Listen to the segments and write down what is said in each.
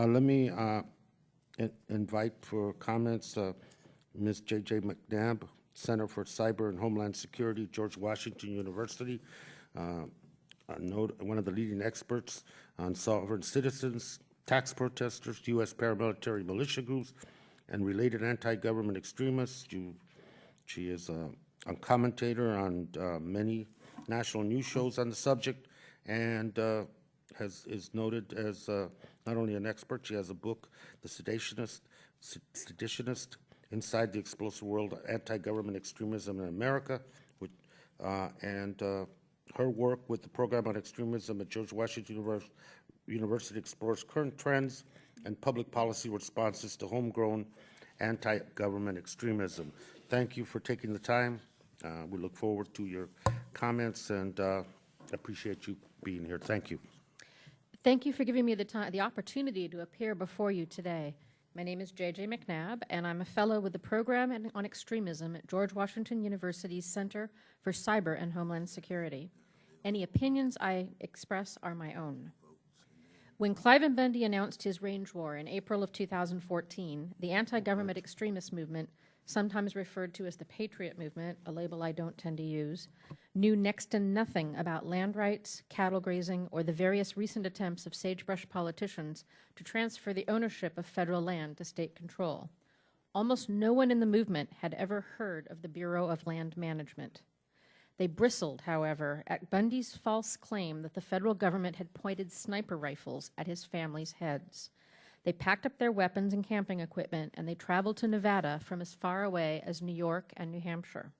Let me invite for comments Ms. J.J. MacNab, Center for Cyber and Homeland Security, George Washington University, one of the leading experts on sovereign citizens, tax protesters, U.S. paramilitary militia groups, and related anti-government extremists. She is a commentator on many national news shows on the subject, and is noted as not only an expert. She has a book, The Seditionist, Inside the Explosive World of Anti-Government Extremism in America, and her work with the Program on Extremism at George Washington University explores current trends and public policy responses to homegrown anti-government extremism. Thank you for taking the time. We look forward to your comments and appreciate you being here. Thank you. Thank you for giving me the opportunity to appear before you today. My name is J.J. MacNab, and I'm a fellow with the Program on Extremism at George Washington University's Center for Cyber and Homeland Security. Any opinions I express are my own. When Cliven Bundy announced his range war in April of 2014, the anti-government extremist movement, sometimes referred to as the Patriot Movement, a label I don't tend to use, knew next to nothing about land rights, cattle grazing, or the various recent attempts of sagebrush politicians to transfer the ownership of federal land to state control. Almost no one in the movement had ever heard of the Bureau of Land Management. They bristled, however, at Bundy's false claim that the federal government had pointed sniper rifles at his family's heads. They packed up their weapons and camping equipment, and they traveled to Nevada from as far away as New York and New Hampshire.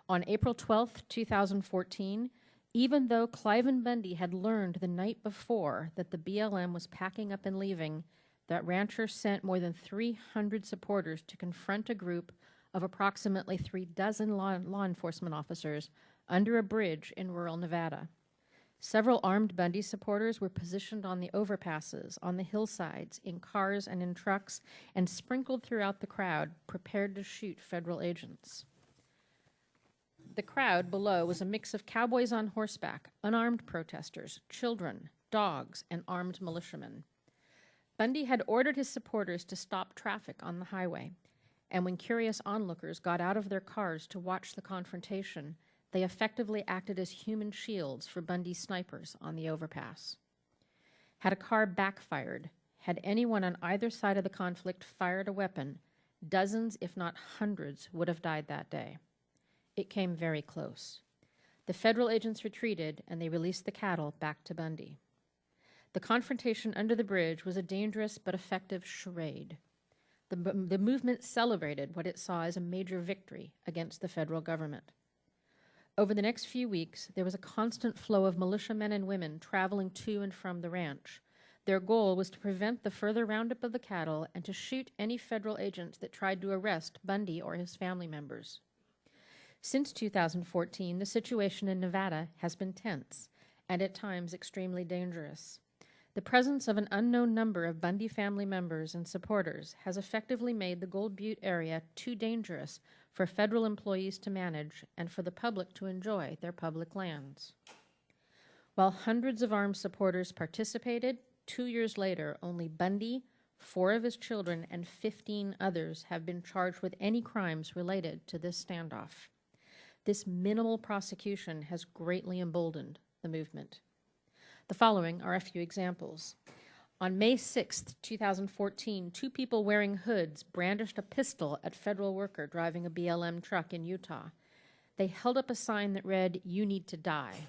On April 12, 2014, even though Cliven Bundy had learned the night before that the BLM was packing up and leaving, that rancher sent more than 300 supporters to confront a group of approximately 36 law enforcement officers under a bridge in rural Nevada. Several armed Bundy supporters were positioned on the overpasses, on the hillsides, in cars and in trucks, and sprinkled throughout the crowd, prepared to shoot federal agents. The crowd below was a mix of cowboys on horseback, unarmed protesters, children, dogs, and armed militiamen. Bundy had ordered his supporters to stop traffic on the highway, and when curious onlookers got out of their cars to watch the confrontation, they effectively acted as human shields for Bundy's snipers on the overpass. Had a car backfired, had anyone on either side of the conflict fired a weapon, dozens, if not hundreds, would have died that day. It came very close. The federal agents retreated, and they released the cattle back to Bundy. The confrontation under the bridge was a dangerous but effective charade. The movement celebrated what it saw as a major victory against the federal government. Over the next few weeks, there was a constant flow of militiamen and women traveling to and from the ranch. Their goal was to prevent the further roundup of the cattle and to shoot any federal agents that tried to arrest Bundy or his family members. Since 2014, the situation in Nevada has been tense and at times extremely dangerous. The presence of an unknown number of Bundy family members and supporters has effectively made the Gold Butte area too dangerous for federal employees to manage and for the public to enjoy their public lands. While hundreds of armed supporters participated, 2 years later, only Bundy, 4 of his children, and 15 others have been charged with any crimes related to this standoff. This minimal prosecution has greatly emboldened the movement. The following are a few examples. On May 6, 2014, 2 people wearing hoods brandished a pistol at federal worker driving a BLM truck in Utah. They held up a sign that read, "You need to die."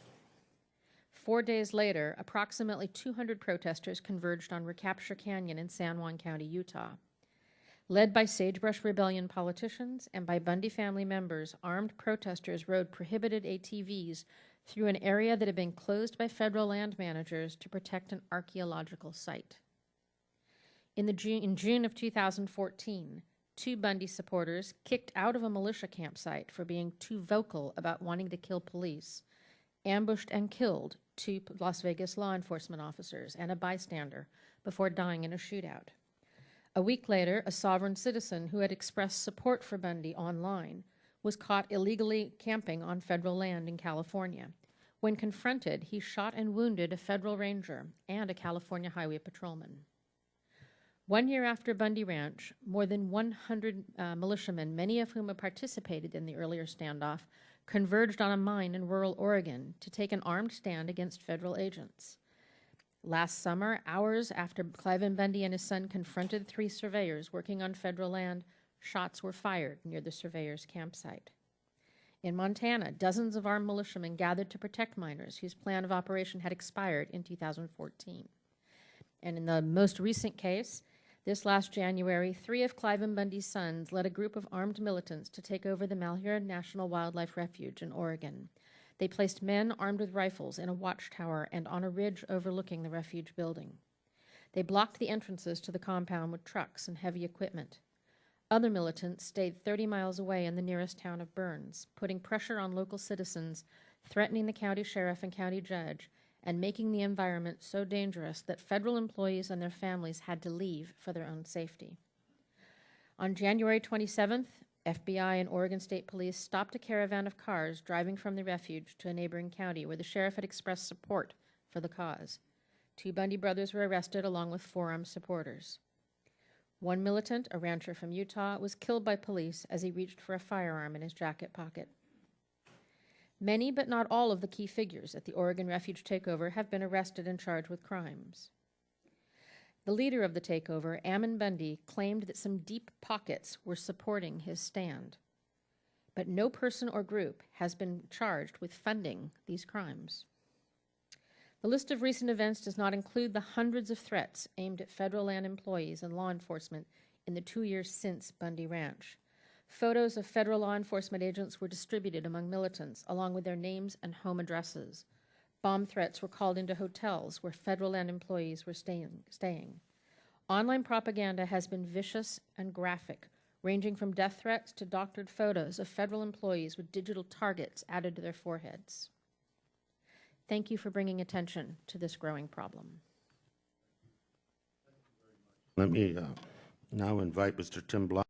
4 days later, approximately 200 protesters converged on Recapture Canyon in San Juan County, Utah. Led by Sagebrush Rebellion politicians and by Bundy family members, armed protesters rode prohibited ATVs through an area that had been closed by federal land managers to protect an archaeological site. In June of 2014, 2 Bundy supporters, kicked out of a militia campsite for being too vocal about wanting to kill police, ambushed and killed 2 Las Vegas law enforcement officers and a bystander before dying in a shootout. A week later, a sovereign citizen who had expressed support for Bundy online was caught illegally camping on federal land in California. When confronted, he shot and wounded a federal ranger and a California highway patrolman. 1 year after Bundy Ranch, more than 100 militiamen, many of whom had participated in the earlier standoff, converged on a mine in rural Oregon to take an armed stand against federal agents. Last summer, hours after Cliven Bundy and his son confronted 3 surveyors working on federal land, shots were fired near the surveyors' campsite. In Montana, dozens of armed militiamen gathered to protect miners whose plan of operation had expired in 2014. And in the most recent case, this last January, 3 of Cliven Bundy's sons led a group of armed militants to take over the Malheur National Wildlife Refuge in Oregon. They placed men armed with rifles in a watchtower and on a ridge overlooking the refuge building. They blocked the entrances to the compound with trucks and heavy equipment. Other militants stayed 30 miles away in the nearest town of Burns, putting pressure on local citizens, threatening the county sheriff and county judge, and making the environment so dangerous that federal employees and their families had to leave for their own safety. On January 27th, FBI and Oregon State Police stopped a caravan of cars driving from the refuge to a neighboring county where the sheriff had expressed support for the cause. 2 Bundy brothers were arrested along with 4 armed supporters. 1 militant, a rancher from Utah, was killed by police as he reached for a firearm in his jacket pocket. Many, but not all, of the key figures at the Oregon Refuge takeover have been arrested and charged with crimes. The leader of the takeover, Ammon Bundy, claimed that some deep pockets were supporting his stand. But no person or group has been charged with funding these crimes. The list of recent events does not include the hundreds of threats aimed at federal land employees and law enforcement in the 2 years since Bundy Ranch. Photos of federal law enforcement agents were distributed among militants, along with their names and home addresses. Bomb threats were called into hotels where federal land employees were staying. Online propaganda has been vicious and graphic, ranging from death threats to doctored photos of federal employees with digital targets added to their foreheads. Thank you for bringing attention to this growing problem. Let me now invite Mr. Tim Blount.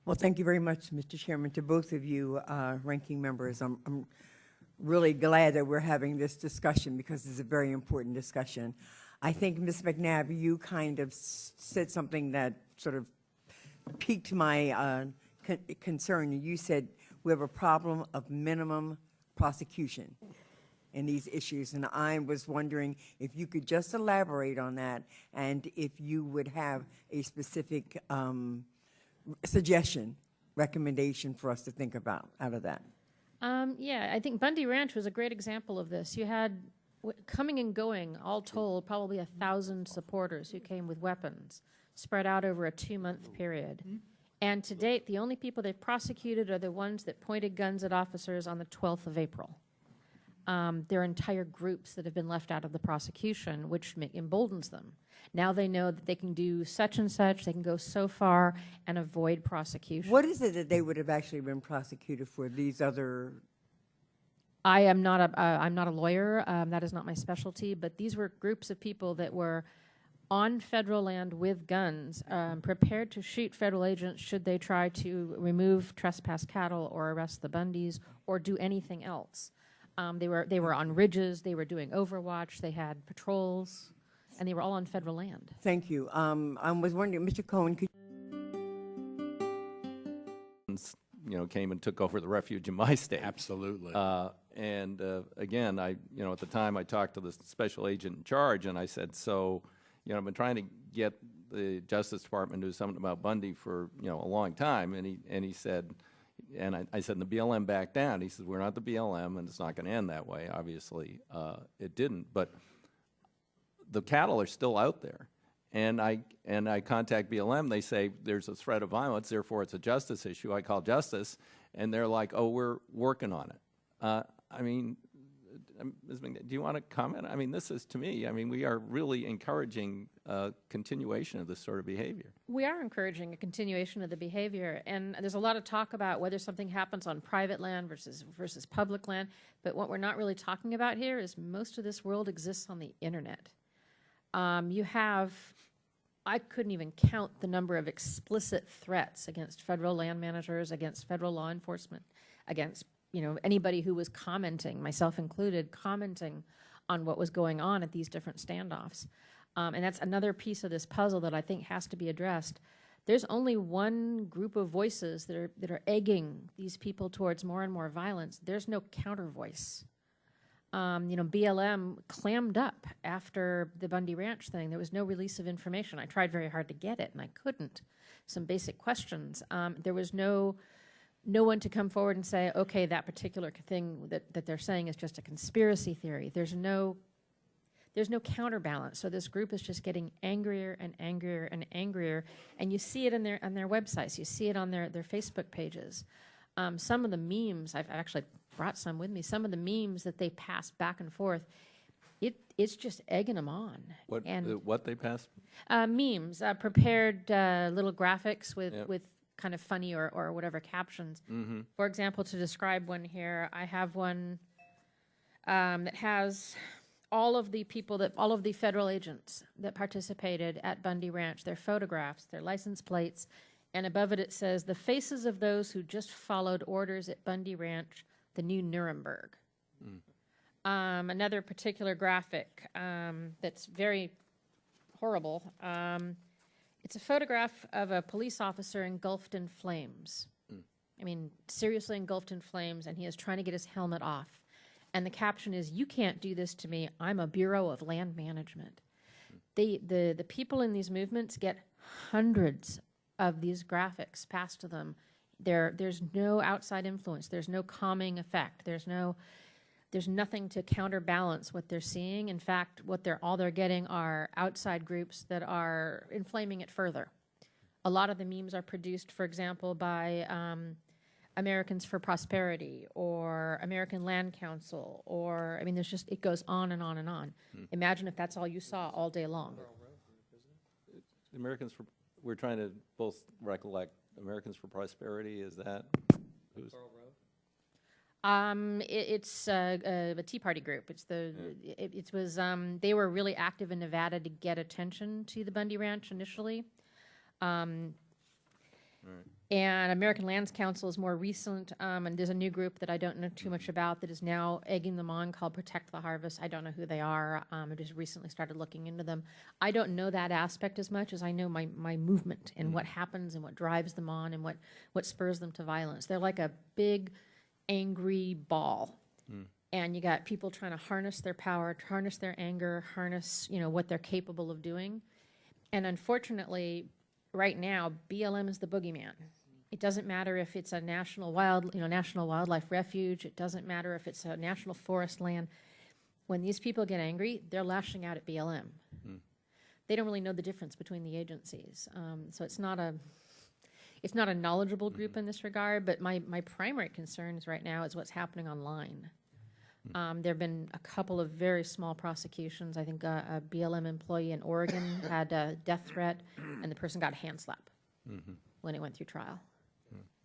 Well, thank you very much, Mr. Chairman, to both of you ranking members. I'm really glad that we're having this discussion because it's a very important discussion. I think, Ms. MacNab, you kind of said something that sort of piqued my concern. You said we have a problem of minimum prosecution in these issues, and I was wondering if you could just elaborate on that and if you would have a specific suggestion, recommendation for us to think about out of that. Yeah, I think Bundy Ranch was a great example of this. You had coming and going, all told, probably 1,000 supporters who came with weapons, spread out over a 2-month period. And to date, the only people they've prosecuted are the ones that pointed guns at officers on the 12th of April. There are entire groups that have been left out of the prosecution, which emboldens them. Now they know that they can do such and such, they can go so far and avoid prosecution. What is it that they would have actually been prosecuted for, these other? I'm not a lawyer. That is not my specialty. But these were groups of people that were on federal land with guns, prepared to shoot federal agents should they try to remove trespass cattle or arrest the Bundys or do anything else. They were on ridges. They were doing overwatch. They had patrols, and they were all on federal land. Thank you. I was wondering, Mr. Cohen, could came and took over the refuge in my state. Absolutely. Again, at the time I talked to the special agent in charge, and I said, so, I've been trying to get the Justice Department to do something about Bundy for, a long time, and he said, and I said, the BLM backed down. He said, we're not the BLM, and it's not going to end that way. Obviously, it didn't, but the cattle are still out there. And I contact BLM. They say there's a threat of violence, therefore it's a justice issue. I call justice, and they're like, "Oh, we're working on it." Ms. MacNab, do you want to comment? This is, to me, we are really encouraging continuation of this sort of behavior. We are encouraging a continuation of the behavior, and there's a lot of talk about whether something happens on private land versus public land. But what we're not really talking about here is most of this world exists on the internet. I couldn't even count the number of explicit threats against federal land managers, against federal law enforcement, against, anybody who was commenting, myself included, commenting on what was going on at these different standoffs. And that's another piece of this puzzle that I think has to be addressed. There's only one group of voices that are egging these people towards more and more violence. There's no counter voice. BLM clammed up after the Bundy Ranch thing. There was no release of information. I tried very hard to get it, and I couldn't. Some basic questions. There was no one to come forward and say, okay, that particular thing that they're saying is just a conspiracy theory. There's no counterbalance. So this group is just getting angrier and angrier and angrier, and you see it on their websites. You see it on their Facebook pages. Some of the memes, I've actually brought some with me, some of the memes that they pass back and forth, it's just egging them on. What they pass? Memes, prepared little graphics with kind of funny or whatever captions. Mm-hmm. For example, to describe one here, I have one that has all of the federal agents that participated at Bundy Ranch, their photographs, their license plates, and above it says, the faces of those who just followed orders at Bundy Ranch, the new Nuremberg. Another particular graphic that's very horrible. It's a photograph of a police officer engulfed in flames. I mean, seriously engulfed in flames, and he is trying to get his helmet off. And the caption is, "You can't do this to me. I'm a Bureau of Land Management." The people in these movements get hundreds of these graphics passed to them. There's no outside influence. There's no calming effect. There's nothing to counterbalance what they're seeing. In fact, all they're getting are outside groups that are inflaming it further. A lot of the memes are produced, for example, by Americans for Prosperity or American Land Council, or, I mean, it goes on and on and on. Imagine if that's all you saw all day long. We're trying to both recollect Americans for Prosperity. Is that who's? It's a Tea Party group. They were really active in Nevada to get attention to the Bundy Ranch initially. And American Lands Council is more recent, and there's a new group that I don't know too much about that is now egging them on called Protect the Harvest. I don't know who they are. I just recently started looking into them. I don't know that aspect as much as I know my movement and what happens and what drives them on and what spurs them to violence. They're like a big, angry ball. And you got people trying to harness their power, harness their anger, harness what they're capable of doing. And unfortunately, right now, BLM is the boogeyman. It doesn't matter if it's a national wildlife refuge. It doesn't matter if it's a national forest land. When these people get angry, they're lashing out at BLM. They don't really know the difference between the agencies. So it's not a knowledgeable group in this regard, but my primary concerns right now is what's happening online. There have been a couple of very small prosecutions. I think a BLM employee in Oregon had a death threat, and the person got a hand slap when it went through trial.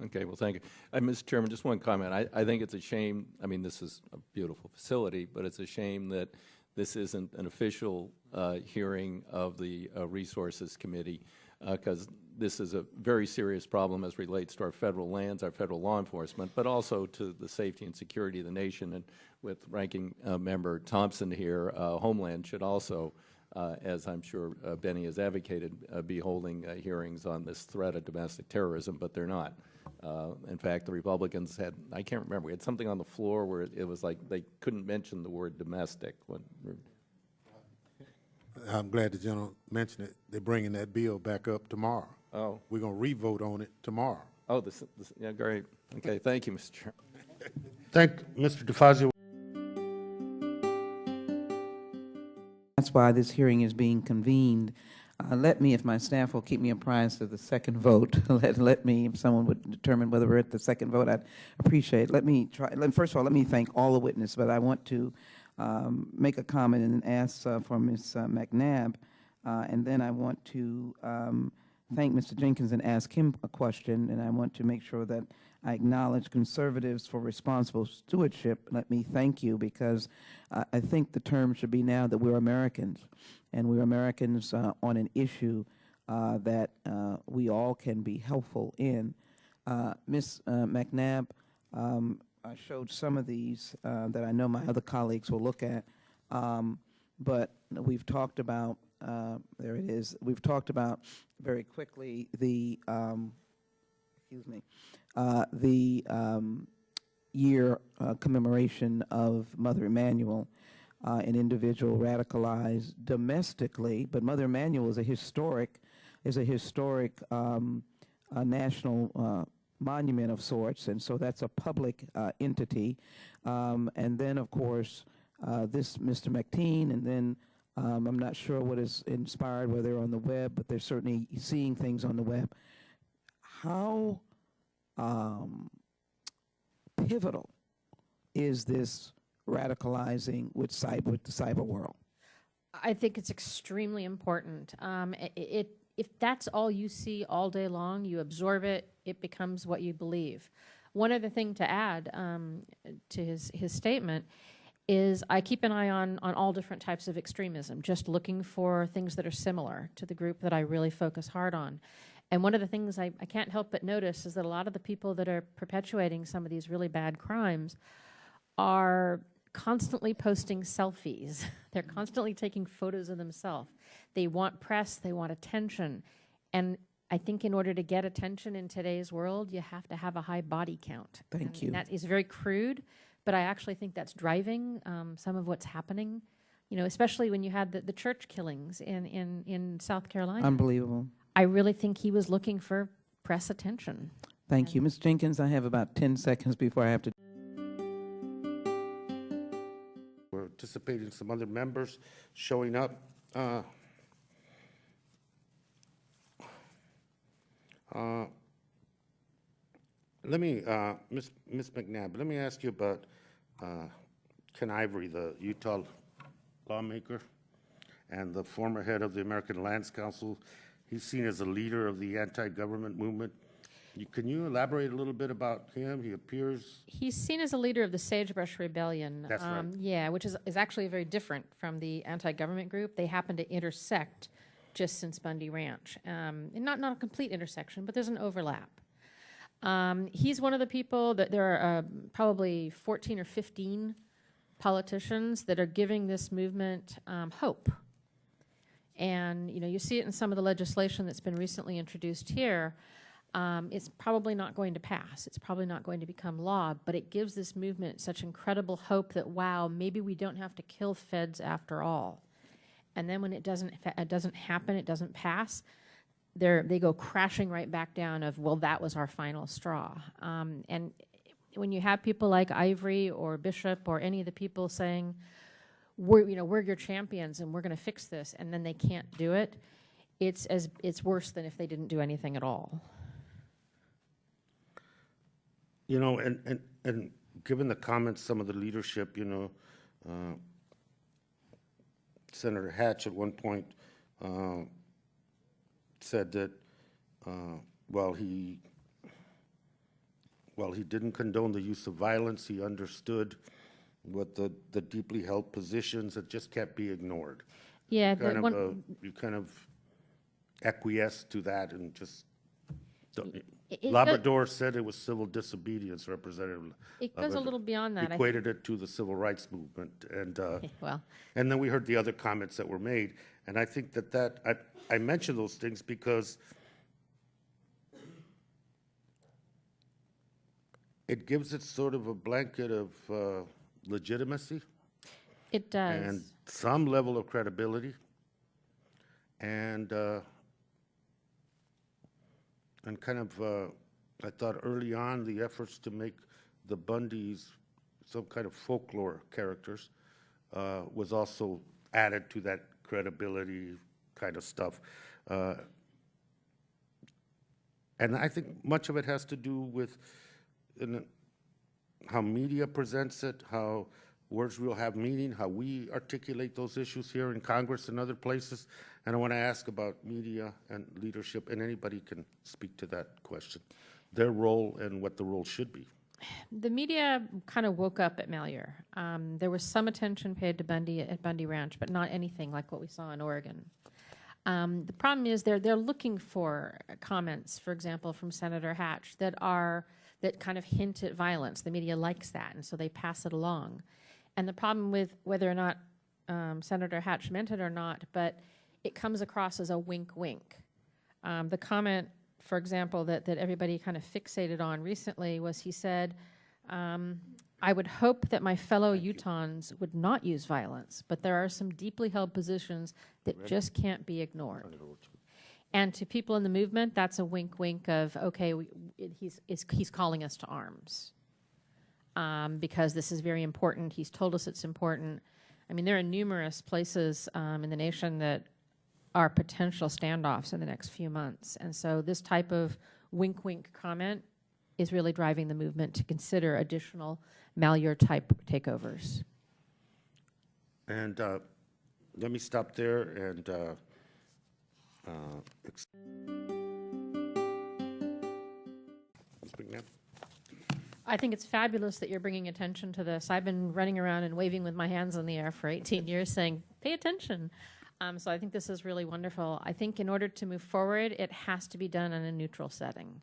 Okay, well, thank you. Mr. Chairman, just one comment. I think it's a shame. I mean, this is a beautiful facility, but it's a shame that this isn't an official hearing of the Resources Committee, because this is a very serious problem as relates to our federal lands, our federal law enforcement, but also to the safety and security of the nation. And with Ranking Member Thompson here, Homeland should also, as I'm sure Benny has advocated, be holding hearings on this threat of domestic terrorism, but they're not. In fact, the Republicans had, I can't remember, we had something on the floor where it was like they couldn't mention the word domestic. I'm glad the general mentioned it. They're bringing that bill back up tomorrow. Oh. We're going to re-vote on it tomorrow. Oh, yeah, great. Okay, thank you, Mr. Chairman. Thank Mr. DeFazio. That's why this hearing is being convened. Let me, if my staff will keep me apprised of the second vote, let me, if someone would determine whether we're at the second vote, I'd appreciate it. First of all, let me thank all the witnesses, but I want to make a comment and ask for Ms. MacNab, and then I want to thank Mr. Jenkins and ask him a question, and I want to make sure that I acknowledge conservatives for responsible stewardship. Let me thank you, because I think the term should be now that we're Americans, and we're Americans on an issue that we all can be helpful in. Ms. MacNab, I showed some of these that I know my other colleagues will look at. But we've talked about, there it is, we've talked about very quickly the, year commemoration of Mother Emanuel, an individual radicalized domestically, but Mother Emanuel is a historic national monument of sorts, and so that's a public entity. And then, of course, this Mr. McTeen, and then I'm not sure what is inspired, whether they're on the web, but they're certainly seeing things on the web. How pivotal is this radicalizing with the cyber world? I think it's extremely important. If that's all you see all day long, you absorb it, it becomes what you believe. One other thing to add to his statement is I keep an eye on all different types of extremism, just looking for things that are similar to the group that I really focus hard on. And one of the things I can't help but notice is that a lot of the people that are perpetuating some of these really bad crimes are constantly posting selfies. They're constantly taking photos of themselves. They want press, they want attention. And I think in order to get attention in today's world, you have to have a high body count. Thank you. That is very crude, but I actually think that's driving some of what's happening, you know, especially when you had the church killings in South Carolina. Unbelievable. I really think he was looking for press attention. Thank you. Ms. Jenkins, I have about 10 seconds before I have to. We're anticipating some other members showing up. Let me, Ms. MacNab, let me ask you about Ken Ivory, the Utah lawmaker and the former head of the American Lands Council. He's seen as a leader of the anti-government movement. Can you elaborate a little bit about him? He appears... He's seen as a leader of the Sagebrush Rebellion. That's right. Yeah, which is actually very different from the anti-government group. They happen to intersect just since Bundy Ranch. And not a complete intersection, but there's an overlap. He's one of the people that there are probably 14 or 15 politicians that are giving this movement hope. And, you know, you see it in some of the legislation that's been recently introduced here. It's probably not going to pass. It's probably not going to become law, but it gives this movement such incredible hope that, wow, maybe we don't have to kill feds after all. And then when it doesn't happen, it doesn't pass, they go crashing right back down of, well, that was our final straw. And when you have people like Ivory or Bishop or any of the people saying, we're your champions and we're going to fix this, and then they can't do it, it's worse than if they didn't do anything at all. You know, and given the comments, some of the leadership, you know, Senator Hatch at one point said that while he didn't condone the use of violence, he understood what the deeply held positions that just can't be ignored. Yeah, You kind of acquiesce to that and just It Labrador said it was civil disobedience, Representative. It goes a little beyond that. Equated it to the civil rights movement, and Well, and then we heard the other comments that were made, and I think that I mention those things because it gives it sort of a blanket of legitimacy it does. and some level of credibility, and kind of, I thought early on the efforts to make the Bundys some kind of folklore characters was also added to that credibility kind of stuff. And I think much of it has to do with how media presents it, how words will have meaning, how we articulate those issues here in Congress and other places. And I want to ask about media and leadership, and anybody can speak to that question, their role and what the role should be. The media kind of woke up at Malheur. There was some attention paid to Bundy at Bundy Ranch, but not anything like what we saw in Oregon. The problem is they're looking for comments, for example, from Senator Hatch that kind of hint at violence. The media likes that, and so they pass it along. And the problem with whether or not Senator Hatch meant it or not, but it comes across as a wink-wink. The comment, for example, that everybody kind of fixated on recently was he said, I would hope that my fellow Utahns would not use violence, but there are some deeply held positions that just can't be ignored. And to people in the movement, that's a wink-wink of, okay, he's calling us to arms because this is very important. He's told us it's important. I mean, there are numerous places in the nation that are potential standoffs in the next few months. And so this type of wink-wink comment is really driving the movement to consider additional Malheur-type takeovers. And let me stop there and Ms. MacNab? I think it's fabulous that you're bringing attention to this. I've been running around and waving with my hands in the air for 18 years saying, pay attention. So I think this is really wonderful. I think in order to move forward, it has to be done in a neutral setting.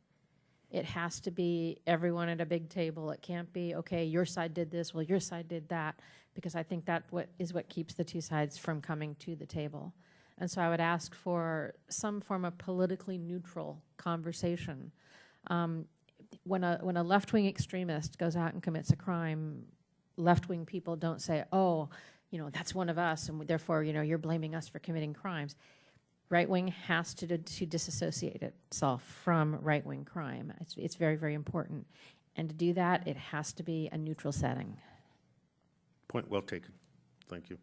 It has to be everyone at a big table. It can't be, okay, your side did this, well, your side did that, because I think that is what keeps the two sides from coming to the table. And so I would ask for some form of politically neutral conversation. When a left-wing extremist goes out and commits a crime, left-wing people don't say, oh, you know, that's one of us, and therefore, you know, you're blaming us for committing crimes. Right-wing has to disassociate itself from right-wing crime. It's very, very important. And to do that, it has to be a neutral setting. Point well taken. Thank you.